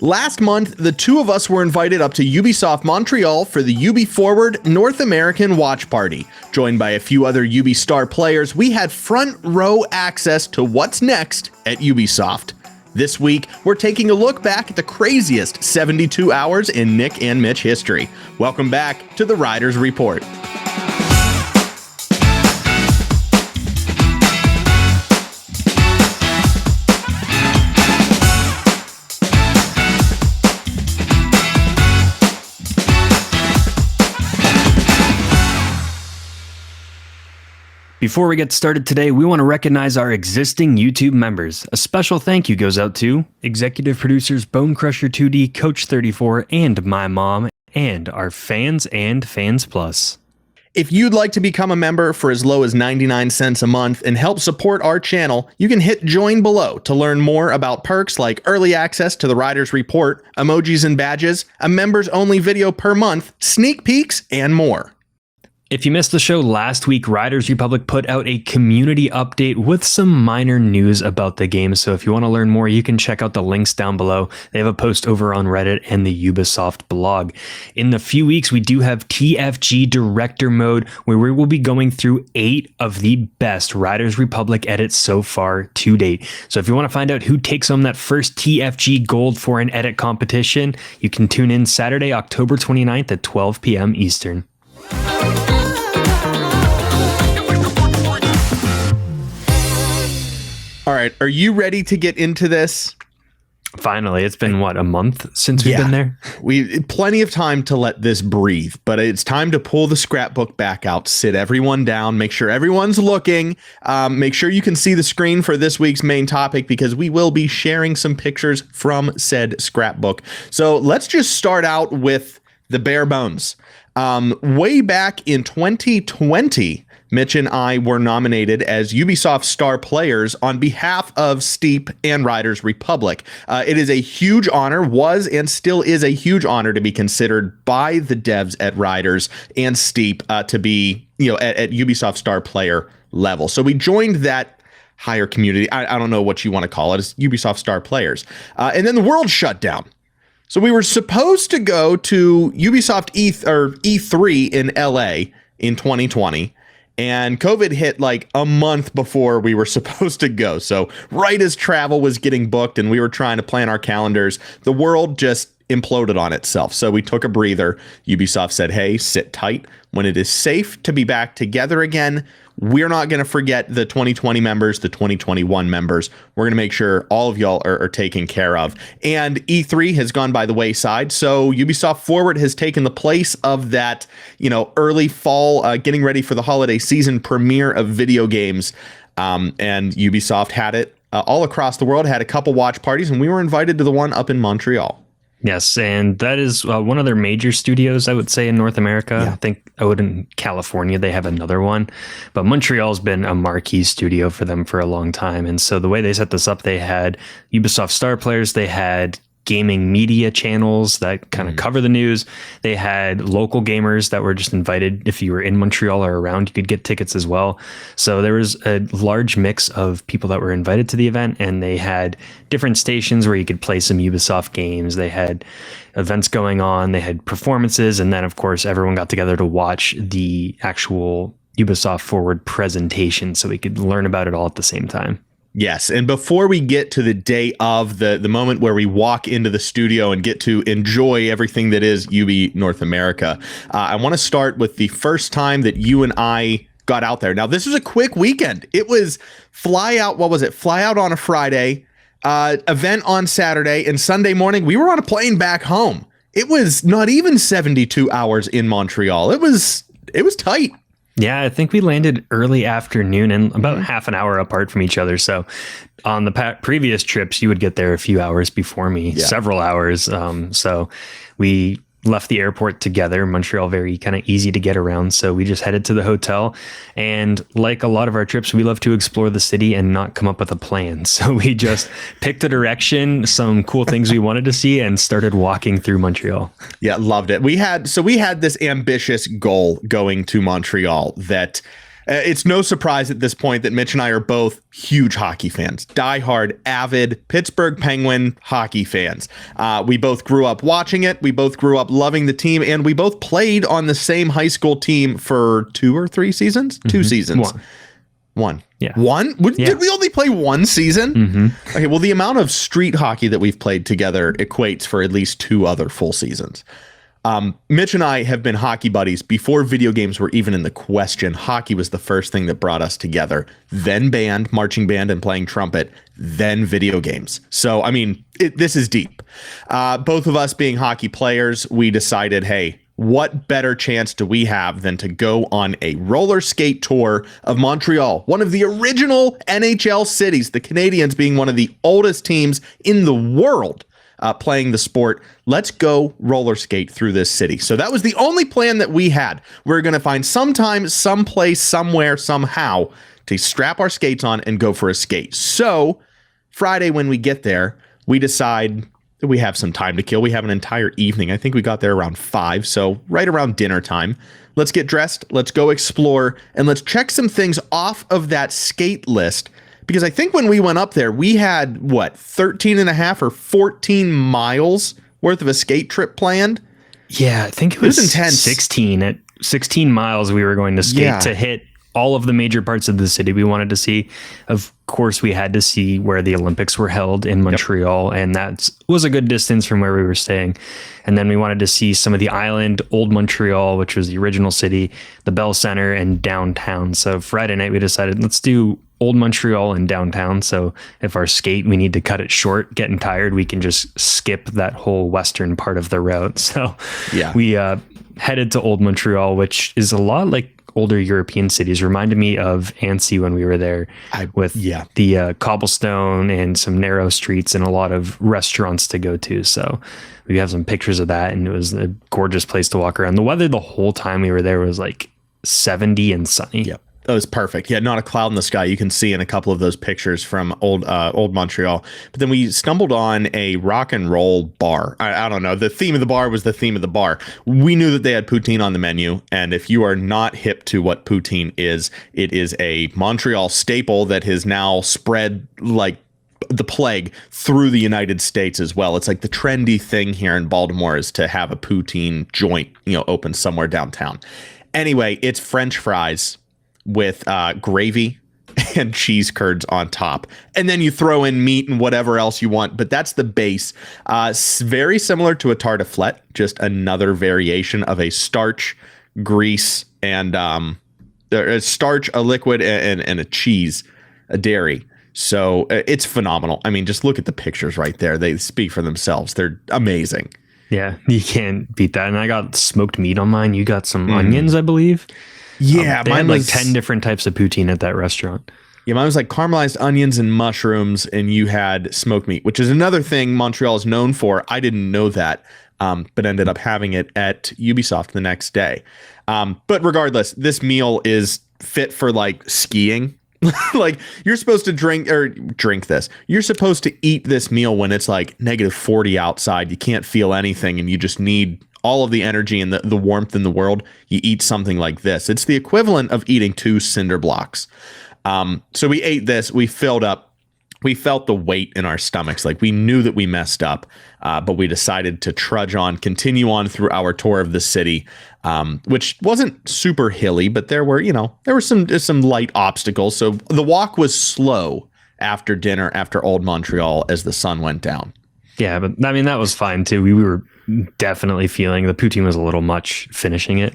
Last month, the two of us were invited up to Ubisoft Montreal for the Ubi Forward North American watch party. Joined by a few other Ubi star players, we had front row access to what's next at Ubisoft. This week, we're taking a look back at the craziest 72 hours in Nick and Mitch history. Welcome back to the Riders Report. Before we get started today, we want to recognize our existing YouTube members. A special thank you goes out to executive producers Bone Crusher 2D, Coach 34, and my mom, and our fans and Fans Plus. If you'd like to become a member for as low as 99 cents a month and help support our channel, you can hit join below to learn more about perks like early access to the Riders Report, emojis and badges, a members only video per month, sneak peeks, and more. If you missed the show last week, Riders Republic put out a community update with some minor news about the game. So if you want to learn more, you can check out the links down below. They have a post over on Reddit and the Ubisoft blog. In the few weeks, we do have TFG Director Mode, where we will be going through 8 of the best Riders Republic edits so far to date. So if you want to find out who takes home that first TFG Gold for an edit competition, you can tune in Saturday, October 29th at 12 p.m. Eastern. All right, are you ready to get into this? Finally, it's been a month since we've been there? We plenty of time to let this breathe, but it's time to pull the scrapbook back out, sit everyone down, make sure everyone's looking, make sure you can see the screen for this week's main topic because we will be sharing some pictures from said scrapbook. So let's just start out with the bare bones. Way back in 2020, Mitch and I were nominated as Ubisoft star players on behalf of Steep and Riders Republic. It is a huge honor, was and still is a huge honor to be considered by the devs at Riders and Steep to be, at Ubisoft star player level. So we joined that higher community. I don't know what you want to call it. It's Ubisoft star players. And then the world shut down. So we were supposed to go to Ubisoft E3 in LA in 2020. And COVID hit like a month before we were supposed to go. So right as travel was getting booked and we were trying to plan our calendars, the world just imploded on itself. So we took a breather. Ubisoft said, hey, sit tight. When it is safe to be back together again, we're not going to forget the 2020 members, the 2021 members. We're going to make sure all of y'all are taken care of. And E3 has gone by the wayside. So Ubisoft Forward has taken the place of that, early fall, getting ready for the holiday season premiere of video games. And Ubisoft had it all across the world, had a couple watch parties, and we were invited to the one up in Montreal. Yes, and that is one of their major studios, I would say, in North America. Yeah. I think in California, they have another one. But Montreal's been a marquee studio for them for a long time. And so the way they set this up, they had Ubisoft star players, they had gaming media channels that kind of cover the news. They had local gamers that were just invited. If you were in Montreal or around, you could get tickets as well. So there was a large mix of people that were invited to the event, and they had different stations where you could play some Ubisoft games. They had events going on, they had performances, and then of course everyone got together to watch the actual Ubisoft Forward presentation so we could learn about it all at the same time. Yes, and before we get to the day of the moment where we walk into the studio and get to enjoy everything that is Ubi North America, I want to start with the first time that you and I got out there. Now, this was a quick weekend. It was fly out on a Friday, event on Saturday, and Sunday morning, we were on a plane back home. It was not even 72 hours in Montreal. It was tight. Yeah, I think we landed early afternoon and about half an hour apart from each other. So on the previous trips, you would get there a few hours before me, several hours. So we left the airport together. Montreal, very kind of easy to get around. So we just headed to the hotel. And like a lot of our trips, we love to explore the city and not come up with a plan. So we just picked a direction, some cool things we wanted to see, and started walking through Montreal. Yeah, loved it. We had this ambitious goal going to Montreal that It's no surprise at this point that Mitch and I are both huge hockey fans, diehard, avid Pittsburgh Penguin hockey fans. We both grew up watching it. We both grew up loving the team, and we both played on the same high school team for 2 or 3 seasons. 2 seasons. One. Yeah. One? Did we only play 1 season? Okay, well, the amount of street hockey that we've played together equates for at least 2 other full seasons. Mitch and I have been hockey buddies before video games were even in the question. Hockey was the first thing that brought us together. Then band, marching band, and playing trumpet. Then video games. So, I mean, this is deep. Both of us being hockey players, we decided, hey, what better chance do we have than to go on a roller skate tour of Montreal, one of the original NHL cities, the Canadiens being one of the oldest teams in the world playing the sport. Let's go roller skate through this city. So that was the only plan that we had. We're going to find sometime, someplace, somewhere, somehow to strap our skates on and go for a skate. So Friday when we get there, we decide that we have some time to kill. We have an entire evening. I think we got there around 5, so right around dinner time. Let's get dressed, let's go explore, and let's check some things off of that skate list. Because I think when we went up there, we had, 13 and a half or 14 miles worth of a skate trip planned? Yeah, I think it was intense. 16. At 16 miles, we were going to skate to hit all of the major parts of the city we wanted to see. Of course, we had to see where the Olympics were held in Montreal, and that was a good distance from where we were staying. And then we wanted to see some of the island, Old Montreal, which was the original city, the Bell Center, and downtown. So Friday night, we decided, let's do Old Montreal and downtown. So if our skate, we need to cut it short, getting tired, we can just skip that whole western part of the route. So we headed to Old Montreal, which is a lot like older European cities. Reminded me of Annecy when we were there with the cobblestone and some narrow streets and a lot of restaurants to go to. So we have some pictures of that, and it was a gorgeous place to walk around. The weather the whole time we were there was like 70 and sunny. Yep. That was perfect. Yeah, not a cloud in the sky. You can see in a couple of those pictures from old Montreal. But then we stumbled on a rock and roll bar. I don't know. The theme of the bar was the theme of the bar. We knew that they had poutine on the menu. And if you are not hip to what poutine is, it is a Montreal staple that has now spread like the plague through the United States as well. It's like the trendy thing here in Baltimore is to have a poutine joint, open somewhere downtown. Anyway, it's French fries with gravy and cheese curds on top. And then you throw in meat and whatever else you want. But that's the base. Very similar to a tartiflette, just another variation of a starch, grease, and a starch, a liquid, and a cheese, a dairy. So it's phenomenal. I mean, just look at the pictures right there. They speak for themselves. They're amazing. Yeah, you can't beat that. And I got smoked meat on mine. You got some onions, I believe. Yeah, they mine had was like 10 different types of poutine at that restaurant. Yeah, mine was like caramelized onions and mushrooms, and you had smoked meat, which is another thing Montreal is known for. I didn't know that, but ended up having it at Ubisoft the next day. But regardless, this meal is fit for like skiing. Like you're supposed to drink this. You're supposed to eat this meal when it's like -40 outside. You can't feel anything, and you just need all of the energy and the warmth in the world. You eat something like this. It's the equivalent of eating 2 cinder blocks. So we ate this. We filled up. We felt the weight in our stomachs. Like we knew that we messed up, but we decided to trudge on, continue on through our tour of the city, which wasn't super hilly, but there were some light obstacles. So the walk was slow after dinner, after Old Montreal, as the sun went down. Yeah, but I mean, that was fine too. We were definitely feeling the poutine was a little much finishing it,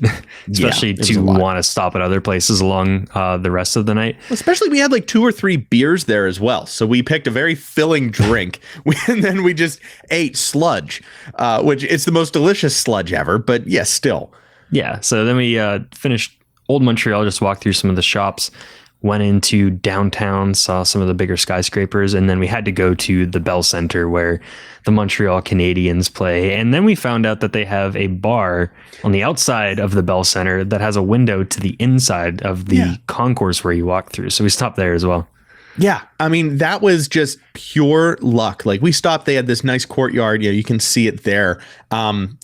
especially to want to stop at other places along the rest of the night. Especially we had like 2 or 3 beers there as well. So we picked a very filling drink and then we just ate sludge, which it's the most delicious sludge ever. But yes, still. Yeah. So then we finished Old Montreal, just walked through some of the shops, went into downtown, saw some of the bigger skyscrapers, and then we had to go to the Bell Center where the Montreal Canadiens play. And then we found out that they have a bar on the outside of the Bell Center that has a window to the inside of the concourse where you walk through. So we stopped there as well. Yeah, I mean, that was just pure luck. Like, we stopped, they had this nice courtyard. You can see it there.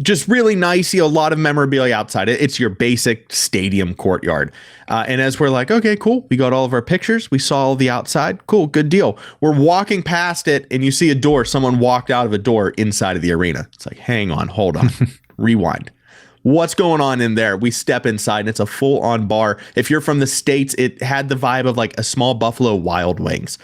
Just really nice. A lot of memorabilia outside. It's your basic stadium courtyard. And as we're like, okay, cool. We got all of our pictures. We saw all the outside. Cool, good deal. We're walking past it and you see a door. Someone walked out of a door inside of the arena. It's like, hang on, hold on, rewind. What's going on in there? We step inside and it's a full-on bar. If you're from the States, it had the vibe of like a small Buffalo Wild Wings.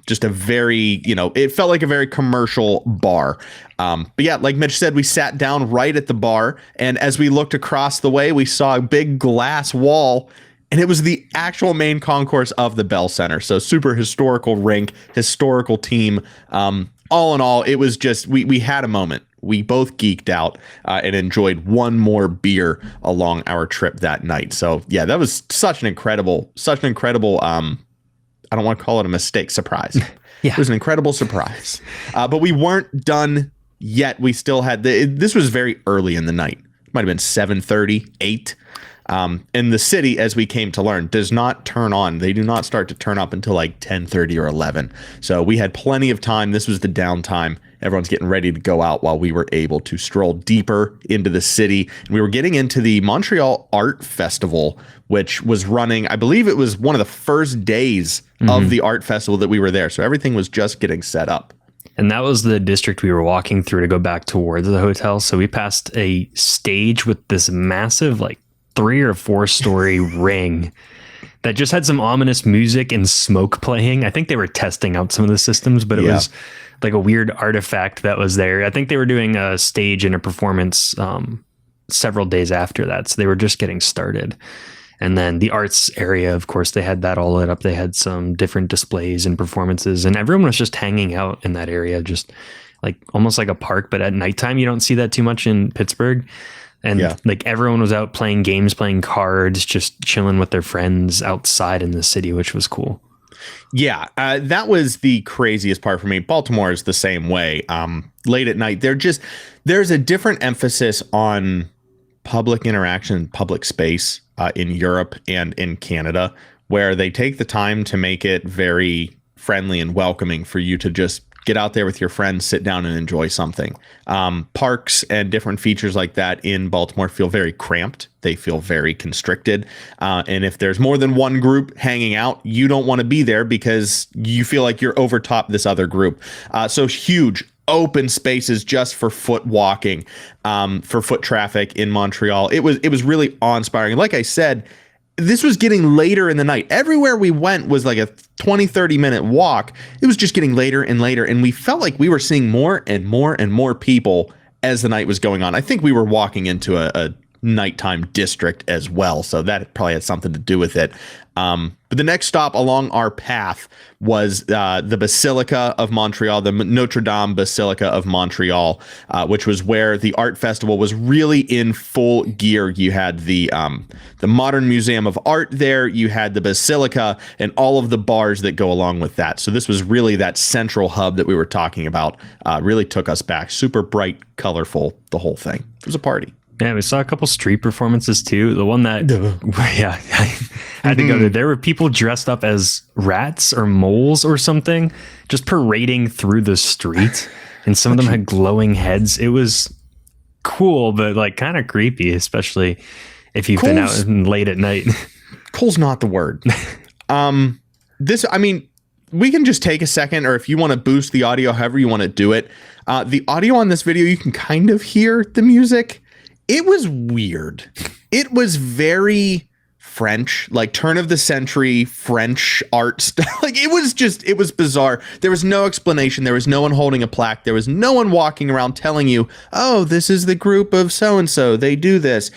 Just a very, it felt like a very commercial bar. But yeah, like Mitch said, we sat down right at the bar. And as we looked across the way, we saw a big glass wall. And it was the actual main concourse of the Bell Center. So super historical rink, historical team. All in all, it was just, we had a moment. We both geeked out and enjoyed one more beer along our trip that night. So yeah, that was such an incredible, I don't want to call it a mistake, surprise. Yeah. It was an incredible surprise. But we weren't done yet. We still had, this was very early in the night. It might have been 7:30, 8. And the city, as we came to learn, does not turn on. They do not start to turn up until like 10:30 or 11. So we had plenty of time. This was the downtime. Everyone's getting ready to go out while we were able to stroll deeper into the city. And we were getting into the Montreal Art Festival, which was running, I believe it was one of the first days of the art festival that we were there. So everything was just getting set up. And that was the district we were walking through to go back towards the hotel. So we passed a stage with this massive, like, 3 or 4 story ring that just had some ominous music and smoke playing. I think they were testing out some of the systems, but it was like a weird artifact that was there. I think they were doing a stage and a performance several days after that. So they were just getting started. And then the arts area, of course, they had that all lit up. They had some different displays and performances, and everyone was just hanging out in that area, just like almost like a park. But at nighttime, you don't see that too much in Pittsburgh. And like everyone was out playing games, playing cards, just chilling with their friends outside in the city, which was cool. Yeah, that was the craziest part for me. Baltimore is the same way. Late at night, there's a different emphasis on public interaction, public space in Europe and in Canada, where they take the time to make it very friendly and welcoming for you to just get out there with your friends, sit down and enjoy something. Parks and different features like that in Baltimore feel very cramped. They feel very constricted. And if there's more than one group hanging out, you don't want to be there because you feel like you're overtop this other group. So huge open spaces just for foot walking, for foot traffic in Montreal. It was really awe-inspiring. And like I said, this was getting later in the night. Everywhere we went was like a 20, 30-minute walk. It was just getting later and later. And we felt like we were seeing more and more and more people as the night was going on. I think we were walking into a nighttime district as well. So that probably had something to do with it. But the next stop along our path was the Basilica of Montreal, the Notre Dame Basilica of Montreal, which was where the art festival was really in full gear. You had the Modern Museum of Art there, you had the Basilica, and all of the bars that go along with that. So this was really that central hub that we were talking about. Really took us back. Super bright, colorful, the whole thing. It was a party. Yeah, we saw a couple street performances too. The one that, I had to go there. There were people dressed up as rats or moles or something, just parading through the street. And some of them had glowing heads. It was cool, but like kind of creepy, especially if you've been out late at night. Cool's not the word. We can just take a second, or if you want to boost the audio, however you want to do it. The audio on this video, you can kind of hear the music. It was weird. It was very French, like turn of the century French art style. Like it was bizarre. There was no explanation. There was no one holding a plaque. There was no one walking around telling you, oh, this is the group of so-and-so. They do this.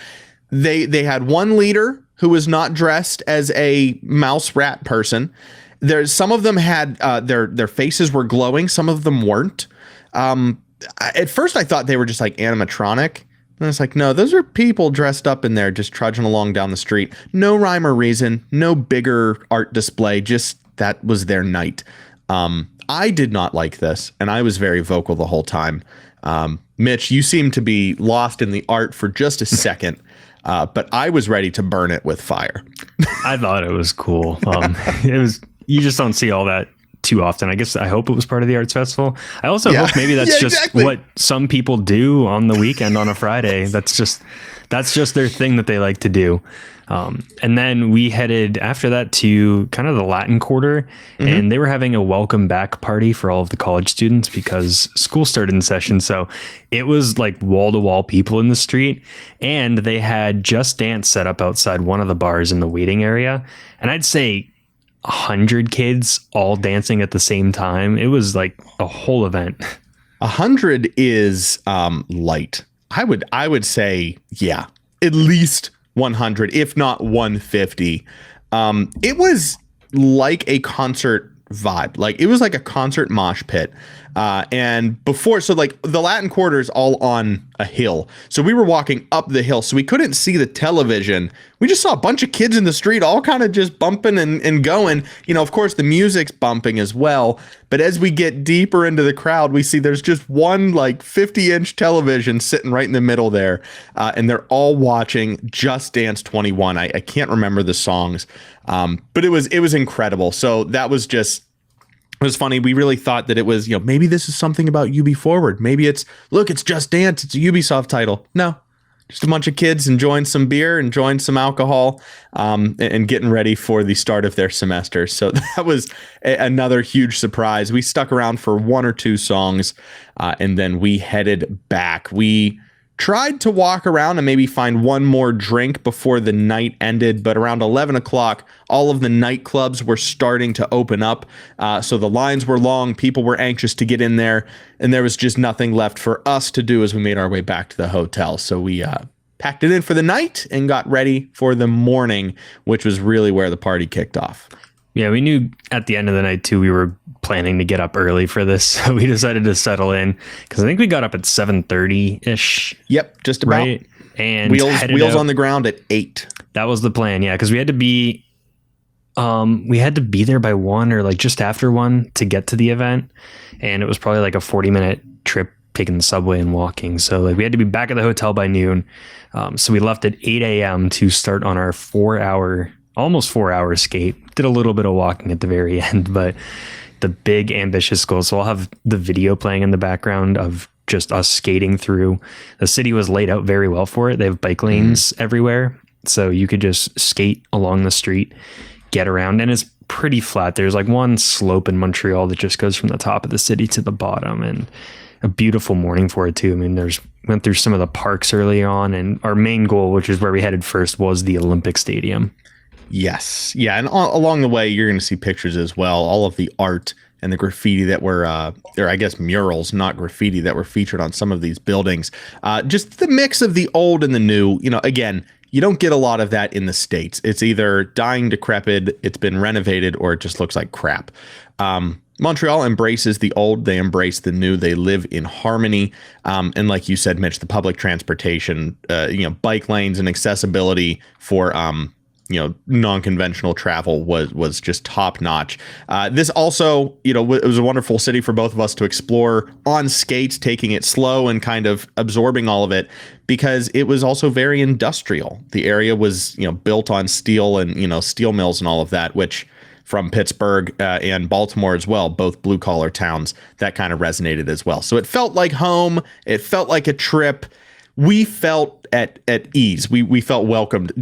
They had one leader who was not dressed as a mouse rat person. Some of them had their faces were glowing. Some of them weren't. At first I thought they were just like animatronic. And it's like, no, those are people dressed up in there just trudging along down the street. No rhyme or reason, no bigger art display, just that was their night. I did not like this, and I was very vocal the whole time. Mitch, you seemed to be lost in the art for just a second, but I was ready to burn it with fire. I thought it was cool. you just don't see all that too often. I hope it was part of the arts festival. I also hope maybe that's just what some people do on the weekend on a Friday. That's just their thing that they like to do. And then we headed after that to kind of the Latin Quarter, and they were having a welcome back party for all of the college students because school started in session. So it was like wall to wall people in the street, and they had Just Dance set up outside one of the bars in the waiting area. And I'd say 100 kids all dancing at the same time. It was like a whole event. 100 is light. I would say, yeah, at least 100, if not 150. It was like a concert vibe. Like it was like a concert mosh pit. And before, so like the Latin Quarter is all on a hill. So we were walking up the hill, so we couldn't see the television. We just saw a bunch of kids in the street, all kind of just bumping and going. You know, of course, the music's bumping as well. But as we get deeper into the crowd, we see there's just one like 50-inch television sitting right in the middle there. And they're all watching Just Dance 21. I can't remember the songs, but it was incredible. So that was just, it was funny. We really thought that it was, you know, maybe this is something about Ubi Forward. Maybe it's Just Dance. It's a Ubisoft title. No, just a bunch of kids enjoying some beer, enjoying some alcohol, and getting ready for the start of their semester. So that was another huge surprise. We stuck around for one or two songs, and then we headed back. We tried to walk around and maybe find one more drink before the night ended, but around 11 o'clock, all of the nightclubs were starting to open up. So the lines were long, people were anxious to get in there, and there was just nothing left for us to do as we made our way back to the hotel. So we packed it in for the night and got ready for the morning, which was really where the party kicked off. Yeah, we knew at the end of the night, too, we were planning to get up early for this. So we decided to settle in because I think we got up at 7:30-ish. Yep, just about. Right? And wheels on the ground at 8. That was the plan, yeah, because we had to be there by 1 or like just after 1 to get to the event. And it was probably like a 40-minute trip taking the subway and walking. So like we had to be back at the hotel by noon. So we left at 8 a.m. to start on our almost 4-hour skate. Did a little bit of walking at the very end, but the big ambitious goal. So I'll have the video playing in the background of just us skating through. The city was laid out very well for it. They have bike lanes everywhere. So you could just skate along the street, get around, and it's pretty flat. There's like one slope in Montreal that just goes from the top of the city to the bottom, and a beautiful morning for it too. I mean, went through some of the parks early on, and our main goal, which is where we headed first, was the Olympic Stadium. Yes. Yeah. And along the way, you're going to see pictures as well. All of the art and the graffiti that were, or I guess murals, not graffiti, that were featured on some of these buildings. Just the mix of the old and the new. You know, again, you don't get a lot of that in the States. It's either dying decrepit, it's been renovated, or it just looks like crap. Montreal embraces the old, they embrace the new, they live in harmony. And like you said, Mitch, the public transportation, bike lanes and accessibility for, non-conventional travel was just top notch. This also, it was a wonderful city for both of us to explore on skates, taking it slow and kind of absorbing all of it, because it was also very industrial. The area was, built on steel and, steel mills and all of that, which from Pittsburgh and Baltimore as well, both blue collar towns, that kind of resonated as well. So it felt like home. It felt like a trip. We felt at ease. We felt welcomed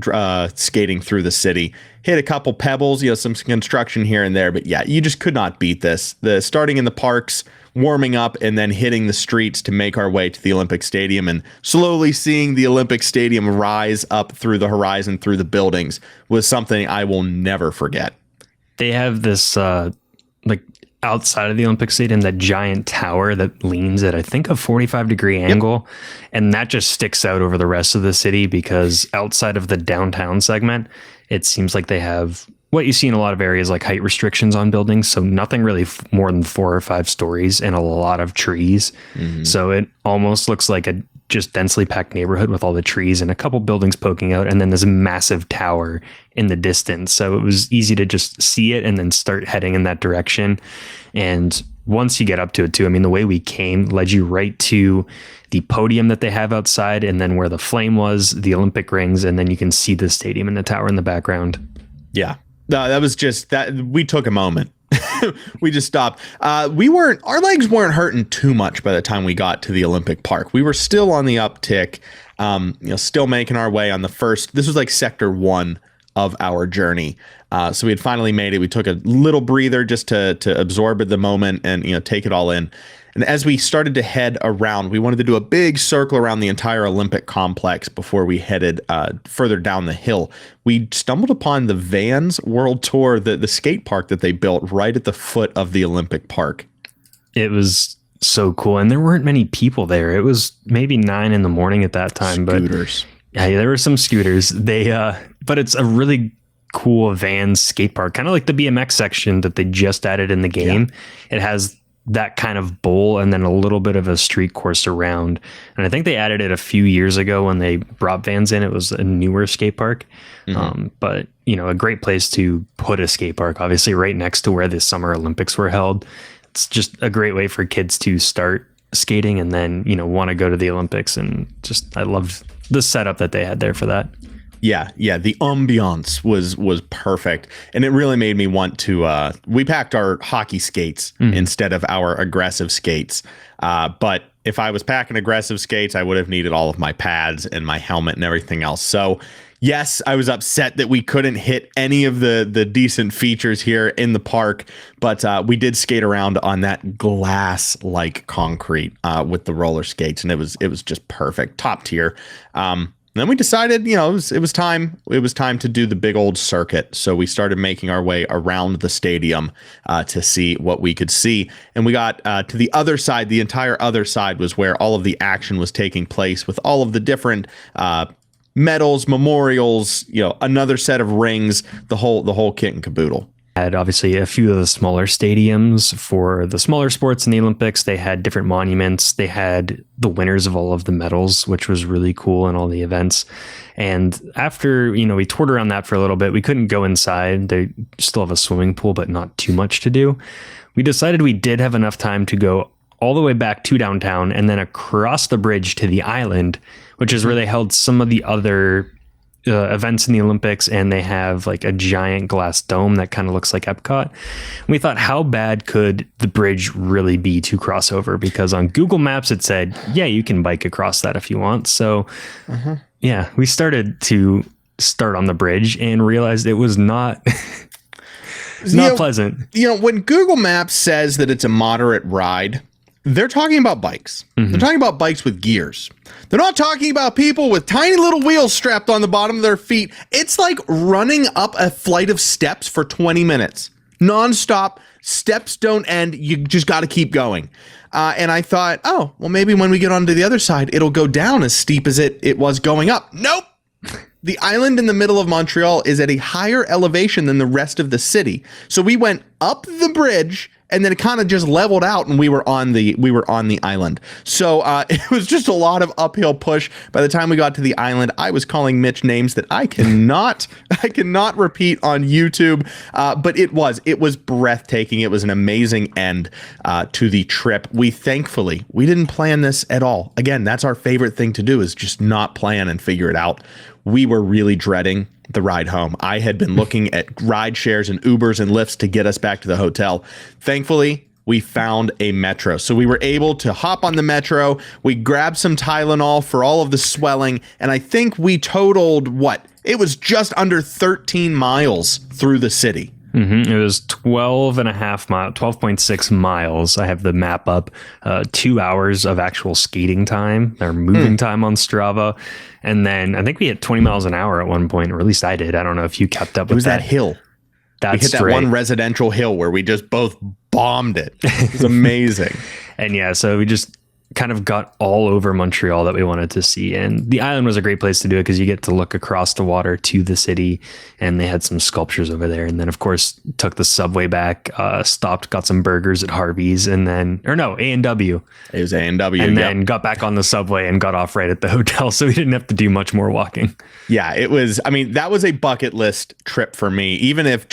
skating through the city. Hit a couple pebbles, some construction here and there, but yeah, you just could not beat this. The starting in the parks, warming up, and then hitting the streets to make our way to the Olympic Stadium, and slowly seeing the Olympic Stadium rise up through the horizon, through the buildings, was something I will never forget. They have this outside of the Olympic Stadium, that giant tower that leans at, I think, a 45-degree angle. Yep. And that just sticks out over the rest of the city, because outside of the downtown segment, it seems like they have what you see in a lot of areas, like height restrictions on buildings. So nothing really more than 4 or 5 stories and a lot of trees. Mm-hmm. So it almost looks like a just densely packed neighborhood with all the trees and a couple buildings poking out, and then there's a massive tower in the distance. So it was easy to just see it and then start heading in that direction. And once you get up to it too, I mean, the way we came led you right to the podium that they have outside, and then where the flame was, the Olympic rings, and then you can see the stadium and the tower in the background. Yeah. No, that was just that we took a moment. We just stopped. Our legs weren't hurting too much by the time we got to the Olympic Park. We were still on the uptick, still making our way on the first. This was like sector 1 of our journey. So we had finally made it. We took a little breather just to absorb at the moment and, take it all in. And as we started to head around, we wanted to do a big circle around the entire Olympic complex before we headed further down the hill. We stumbled upon the Vans World Tour, the skate park that they built right at the foot of the Olympic Park. It was so cool. And there weren't many people there. It was maybe 9 a.m. at that time. Scooters. But yeah, there were some scooters. But it's a really cool Vans skate park, kind of like the BMX section that they just added in the game. Yeah. It has that kind of bowl and then a little bit of a street course around. And I think they added it a few years ago when they brought Vans in. It was a newer skate park. Mm-hmm. But, a great place to put a skate park, obviously right next to where the Summer Olympics were held. It's just a great way for kids to start skating and then, want to go to the Olympics. And I loved the setup that they had there for that. Yeah. The ambiance was perfect. And it really made me want to, we packed our hockey skates instead of our aggressive skates. But if I was packing aggressive skates, I would have needed all of my pads and my helmet and everything else. So yes, I was upset that we couldn't hit any of the decent features here in the park, but we did skate around on that glass-like concrete with the roller skates, and it was just perfect, top tier. Then we decided, it was time to do the big old circuit. So we started making our way around the stadium to see what we could see. And we got to the other side. The entire other side was where all of the action was taking place with all of the different medals, memorials, another set of rings, the whole kit and caboodle. Had obviously a few of the smaller stadiums for the smaller sports in the Olympics. They had different monuments. They had the winners of all of the medals, which was really cool in all the events. And after, we toured around that for a little bit, we couldn't go inside. They still have a swimming pool, but not too much to do. We decided we did have enough time to go all the way back to downtown and then across the bridge to the island, which is where they held some of the other events in the Olympics, and they have like a giant glass dome that kind of looks like Epcot. And we thought, how bad could the bridge really be to cross over? Because on Google Maps it said, yeah, you can bike across that if you want. So we started on the bridge and realized it was not pleasant. When Google Maps says that it's a moderate ride, they're talking about bikes. Mm-hmm. They're talking about bikes with gears. They're not talking about people with tiny little wheels strapped on the bottom of their feet. It's like running up a flight of steps for 20 minutes. Nonstop. Steps don't end. You just got to keep going. And I thought, maybe when we get onto the other side, it'll go down as steep as it was going up. Nope. The island in the middle of Montreal is at a higher elevation than the rest of the city. So we went up the bridge, and then it kind of just leveled out, and we were on the island. So it was just a lot of uphill push. By the time we got to the island, I was calling Mitch names that I cannot repeat on YouTube. But it was breathtaking. It was an amazing end to the trip. We didn't plan this at all. Again, that's our favorite thing to do, is just not plan and figure it out. We were really dreading the ride home. I had been looking at ride shares and Ubers and Lyfts to get us back to the hotel. Thankfully, we found a metro. So we were able to hop on the metro. We grabbed some Tylenol for all of the swelling. And I think we totaled it was just under 13 miles through the city. Mm-hmm. It was 12.6 miles. I have the map up. 2 hours of actual skating time or moving time on Strava. And then I think we hit 20 miles an hour at one point, or at least I did. I don't know if you kept up with that. It was that hill. We hit that one residential hill where we just both bombed it. It was amazing. And so we just kind of got all over Montreal that we wanted to see. And the island was a great place to do it because you get to look across the water to the city, and they had some sculptures over there. And then, of course, took the subway back, stopped, got some burgers at Harvey's, and then, A&W. It was A&W. And then got back on the subway and got off right at the hotel. So we didn't have to do much more walking. Yeah, it was, that was a bucket list trip for me. Even if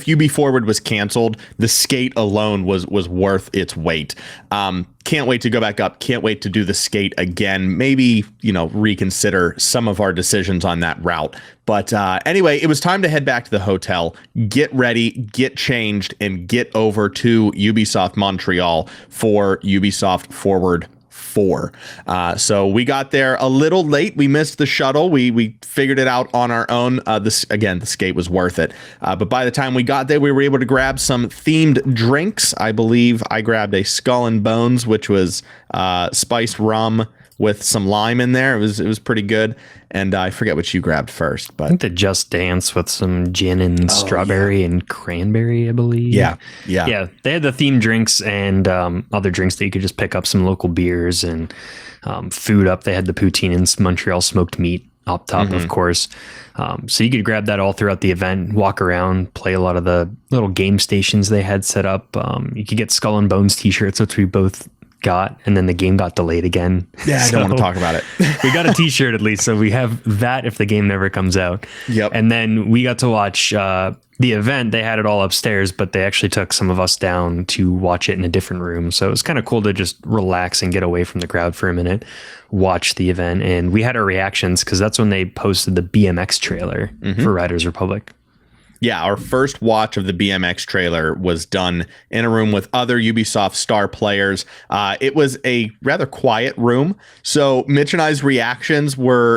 Ubi Forward was canceled, the skate alone was worth its weight. Can't wait to go back up. Can't wait to do the skate again. Maybe, reconsider some of our decisions on that route. But anyway, it was time to head back to the hotel, get ready, get changed, and get over to Ubisoft Montreal for Ubisoft Forward 4. So we got there a little late. We missed the shuttle. We figured it out on our own. The skate was worth it. But by the time we got there, we were able to grab some themed drinks. I believe I grabbed a Skull and Bones, which was spiced rum with some lime in there. It was pretty good. And I forget what you grabbed first, but I think the Just Dance with some gin and strawberry and cranberry, I believe. Yeah. They had the themed drinks and other drinks that you could just pick up, some local beers and food up. They had the poutine and Montreal smoked meat up top, of course. So you could grab that all throughout the event, walk around, play a lot of the little game stations they had set up. You could get Skull and Bones t-shirts, which we both got, and then the game got delayed again. Yeah, I don't want to talk about it. We got a t-shirt at least, so we have that if the game never comes out. Yep. And then we got to watch the event. They had it all upstairs, but they actually took some of us down to watch it in a different room. So it was kind of cool to just relax and get away from the crowd for a minute, watch the event. And we had our reactions because that's when they posted the BMX trailer for Riders Republic. Yeah, our first watch of the BMX trailer was done in a room with other Ubisoft star players. It was a rather quiet room, so Mitch and I's reactions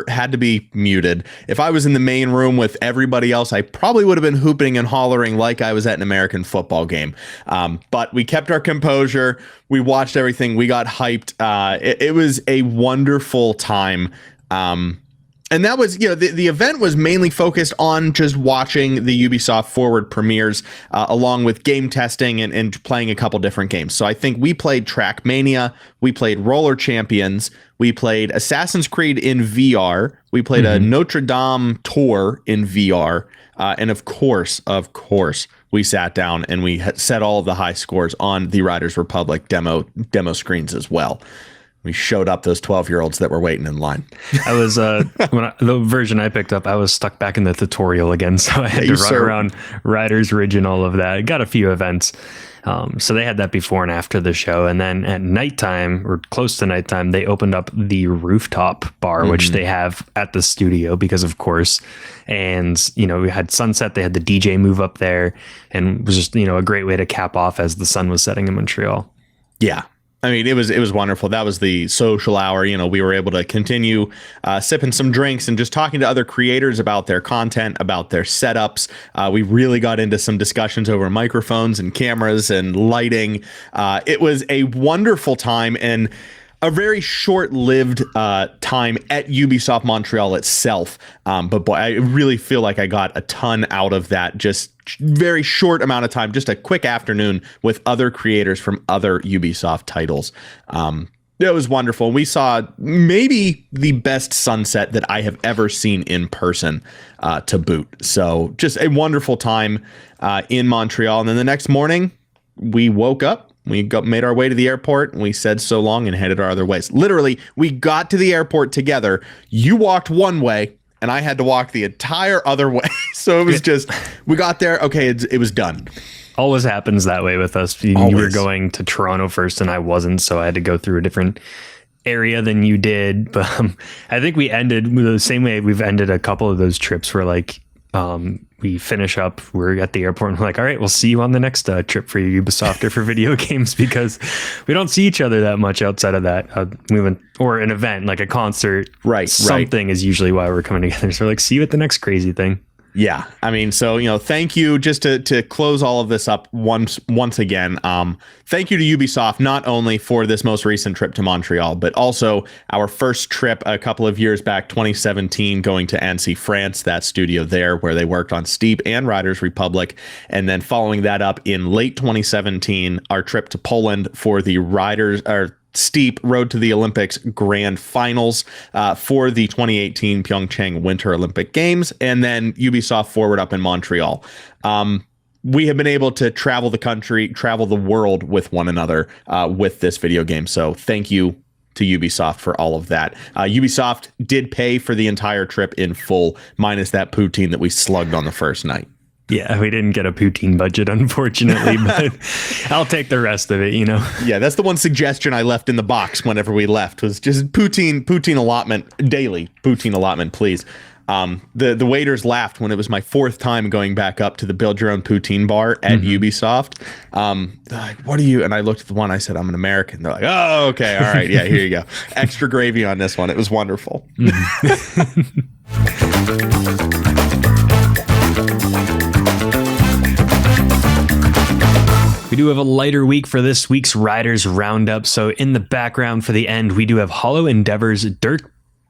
had to be muted. If I was in the main room with everybody else, I probably would have been hooping and hollering like I was at an American football game. But we kept our composure. We watched everything. We got hyped. It was a wonderful time. And that was, the event was mainly focused on just watching the Ubisoft Forward premieres, along with game testing and playing a couple different games. So I think we played Trackmania, we played Roller Champions, we played Assassin's Creed in VR, we played a Notre Dame tour in VR, and of course, we sat down and we set all of the high scores on the Riders Republic demo screens as well. We showed up those 12-year-olds that were waiting in line. I was the version I picked up, I was stuck back in the tutorial again, so I had to run around Riders Ridge and all of that. Got a few events. So they had that before and after the show. And then at nighttime, or close to nighttime, they opened up the rooftop bar, which they have at the studio because, of course. And, we had sunset. They had the DJ move up there, and it was just, a great way to cap off as the sun was setting in Montreal. Yeah. I mean, it was wonderful. That was the social hour. We were able to continue sipping some drinks and just talking to other creators about their content, about their setups. We really got into some discussions over microphones and cameras and lighting. It was a wonderful time and a very short-lived time at Ubisoft Montreal itself. But boy, I really feel like I got a ton out of that. Just very short amount of time, just a quick afternoon with other creators from other Ubisoft titles. It was wonderful. We saw maybe the best sunset that I have ever seen in person to boot. So just a wonderful time in Montreal. And then the next morning, we woke up. We made our way to the airport, and we said so long and headed our other ways. Literally, we got to the airport together. You walked one way, and I had to walk the entire other way. So it was just, we got there. Okay, it was done. Always happens that way with us. You were going to Toronto first, and I wasn't, so I had to go through a different area than you did. But I think we ended the same way we've ended a couple of those trips where, like, we finish up, we're at the airport and we're like, all right, we'll see you on the next trip for Ubisoft or for video games, because we don't see each other that much outside of that. We went, or an event like a concert, something is usually why we're coming together. So like, see you at the next crazy thing. Yeah, I mean, so, thank you, just to close all of this up once again. Thank you to Ubisoft, not only for this most recent trip to Montreal, but also our first trip a couple of years back, 2017, going to Annecy, France, that studio there where they worked on Steep and Riders Republic. And then following that up in late 2017, our trip to Poland for the Steep Road to the Olympics Grand Finals for the 2018 Pyeongchang Winter Olympic Games, and then Ubisoft Forward up in Montreal. We have been able to travel the country, travel the world with one another with this video game. So thank you to Ubisoft for all of that. Ubisoft did pay for the entire trip in full, minus that poutine that we slugged on the first night. Yeah, we didn't get a poutine budget, unfortunately, but I'll take the rest of it, Yeah, that's the one suggestion I left in the box whenever we left was just poutine allotment, daily poutine allotment, please. The waiters laughed when it was my fourth time going back up to the build your own poutine bar at Ubisoft. They're like, what are you? And I looked at the one, I said, I'm an American. They're like, oh, okay. All right. Yeah, here you go. Extra gravy on this one. It was wonderful. We do have a lighter week for this week's Riders Roundup. So in the background for the end, we do have Hollow Endeavor's dirt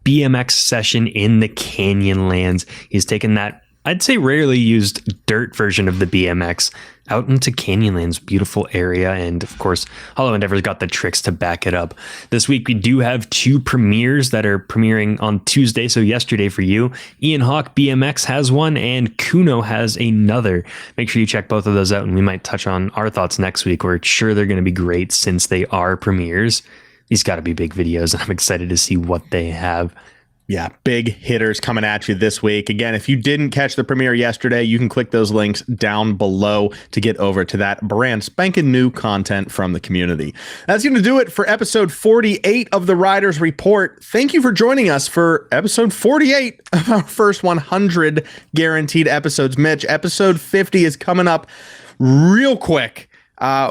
BMX session in the Canyonlands. He's taken that, I'd say, rarely used dirt version of the BMX out into Canyonlands, beautiful area. And of course, Hollow Endeavor's got the tricks to back it up. This week, we do have 2 premieres that are premiering on Tuesday. So yesterday for you, Ian Hawk BMX has one and Kuno has another. Make sure you check both of those out, and we might touch on our thoughts next week. We're sure they're going to be great since they are premieres. These got to be big videos, and I'm excited to see what they have. Yeah, big hitters coming at you this week. Again, if you didn't catch the premiere yesterday, you can click those links down below to get over to that brand spanking new content from the community. That's going to do it for episode 48 of the Riders Report. Thank you for joining us for episode 48 of our first 100 guaranteed episodes. Mitch, episode 50 is coming up real quick.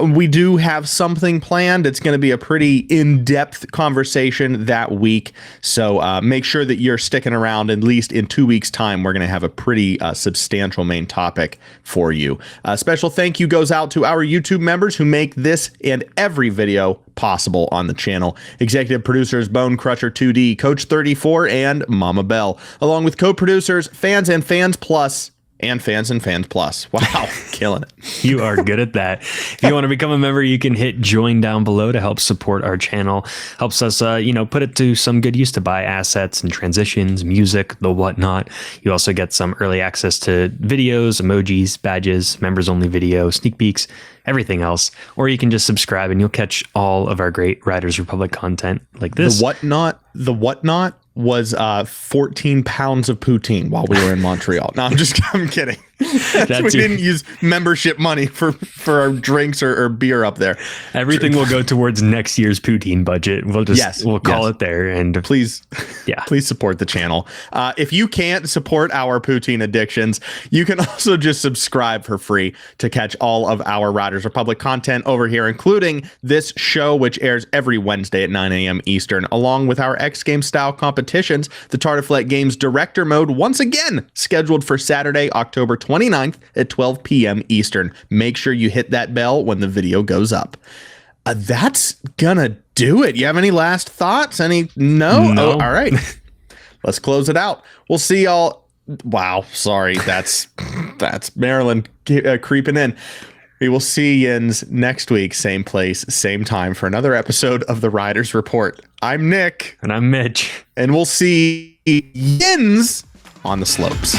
We do have something planned. It's going to be a pretty in-depth conversation that week. So make sure that you're sticking around. At least in 2 weeks' time, we're going to have a pretty substantial main topic for you. A special thank you goes out to our YouTube members who make this and every video possible on the channel. Executive producers Bone Crusher 2D, Coach 34, and Mama Bell, along with co-producers Fans and Fans Plus. And Fans and Fans Plus. Wow, killing it. You are good at that. If you want to become a member, you can hit join down below to help support our channel. Helps us, put it to some good use to buy assets and transitions, music, the whatnot. You also get some early access to videos, emojis, badges, members only video, sneak peeks, everything else. Or you can just subscribe and you'll catch all of our great Riders Republic content like this. The whatnot was 14 pounds of poutine while we were in Montreal. No, I'm kidding. We didn't use membership money for our drinks or beer up there. Everything will go towards next year's poutine budget. We'll call it there. And please support the channel. If you can't support our poutine addictions, you can also just subscribe for free to catch all of our Riders Republic content over here, including this show, which airs every Wednesday at 9 a.m. Eastern, along with our X Game style competitions. The Tartiflette Games Director Mode, once again, scheduled for Saturday, October 29th at 12 p.m. Eastern. Make sure you hit that bell when the video goes up. That's gonna do it. You have any last thoughts? No? Oh, all right. Let's close it out. We'll see y'all. Wow, sorry. That's Maryland creeping in. We will see Yins next week, same place, same time, for another episode of the Riders Report. I'm Nick. And I'm Mitch. And we'll see Yins on the slopes.